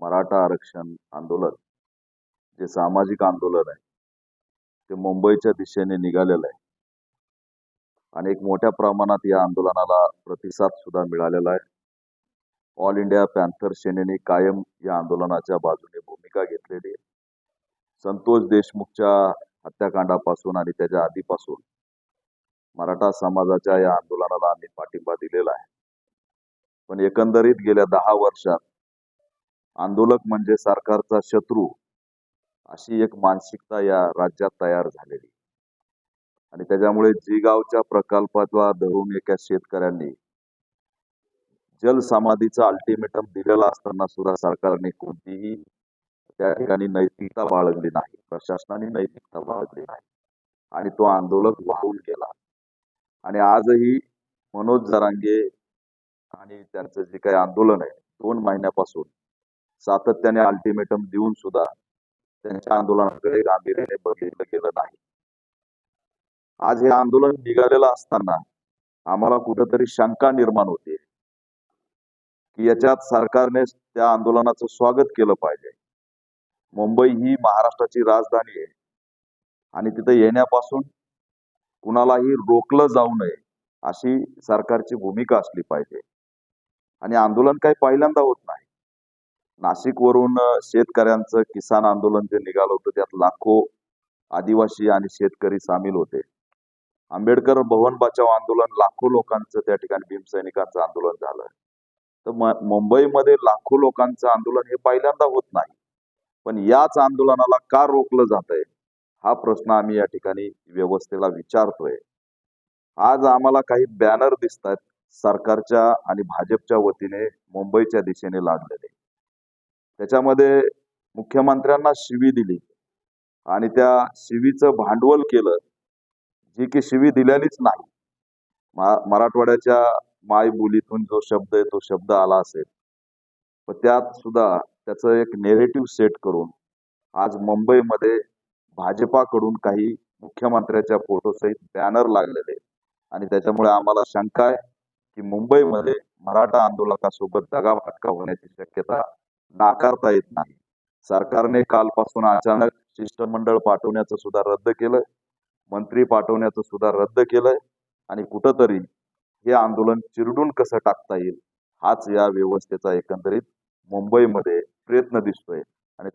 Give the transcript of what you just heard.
मराठा आरक्षण आंदोलन जे सामाजिक आंदोलन आहे ते मुंबईच्या दिशेने निघालेलं आहे आणि एक मोठ्या प्रमाणात या आंदोलनाला प्रतिसाद सुद्धा मिळालेला आहे. ऑल इंडिया पॅन्थर सेनेने कायम या आंदोलनाच्या बाजूने भूमिका घेतलेली आहे. संतोष देशमुखच्या हत्याकांडापासून आणि त्याच्या आधीपासून मराठा समाजाच्या या आंदोलनाला आम्ही पाठिंबा दिलेला आहे. पण एकंदरीत गेल्या 10 वर्षात आंदोलक म्हणजे सरकारचा शत्रू अशी एक मानसिकता या राज्यात तयार झालेली आणि त्याच्यामुळे जिगावच्या प्रकल्पाला धरून एका शेतकऱ्यांनी जलसमाधीचा अल्टिमेटम दिलेला असताना सुद्धा सरकारने कोणतीही त्या ठिकाणी नैतिकता बाळगली नाही, प्रशासनाने नैतिकता बाळगली नाही आणि तो आंदोलक वाहून गेला. आणि आजही मनोज जरांगे आणि त्यांचं जे काही आंदोलन आहे 2 महिन्यापासून सातत्याने अल्टिमेटम देऊन सुद्धा त्यांच्या आंदोलनाकडे गांभीर्याने बघितलं गेलं नाही. आज हे आंदोलन निघालेलं असताना आम्हाला कुठेतरी शंका निर्माण होते की याच्यात सरकारने त्या आंदोलनाचं स्वागत केलं पाहिजे. मुंबई ही महाराष्ट्राची राजधानी आहे आणि तिथे येण्यापासून कुणालाही रोखलं जाऊ नये अशी सरकारची भूमिका असली पाहिजे. आणि आंदोलन काही पहिल्यांदा होत नाही. नाशिकवरून शेतकऱ्यांचं किसान आंदोलन जे निघालं होतं त्यात लाखो आदिवासी आणि शेतकरी सामील होते. आंबेडकर भवन बचाव आंदोलन लाखो लोकांचं त्या ठिकाणी भीमसैनिकांचं आंदोलन झालं. तर मुंबईमध्ये लाखो लोकांचं आंदोलन हे पहिल्यांदा होत नाही. पण याच आंदोलनाला का रोखलं जातंय हा प्रश्न आम्ही या ठिकाणी व्यवस्थेला विचारतोय. आज आम्हाला काही बॅनर दिसतात सरकारच्या आणि भाजपच्या वतीने मुंबईच्या दिशेने लादलेले. त्याच्यामध्ये मुख्यमंत्र्यांना शिवी दिली आणि त्या शिवीचं भांडवल केलं जी की शिवी दिलेलीच नाही. मराठवाड्याच्या मायबोलीतून जो शब्द आहे तो शब्द आला असेल पण त्यात सुद्धा त्याचं एक नेरेटिव्ह सेट करून आज मुंबईमध्ये भाजपाकडून काही मुख्यमंत्र्याच्या फोटोसहित बॅनर लागलेले आणि त्याच्यामुळे आम्हाला शंका आहे की मुंबईमध्ये मराठा आंदोलकासोबत दगाफटका होण्याची शक्यता नाकारता येत नाही. सरकारने कालपासून अचानक शिष्टमंडळ पाठवण्याचं सुद्धा रद्द केलं, मंत्री पाठवण्याचं सुद्धा रद्द केलंय आणि कुठंतरी हे आंदोलन चिरडून कसं टाकता येईल हाच या व्यवस्थेचा एकंदरीत मुंबईमध्ये प्रयत्न दिसतोय.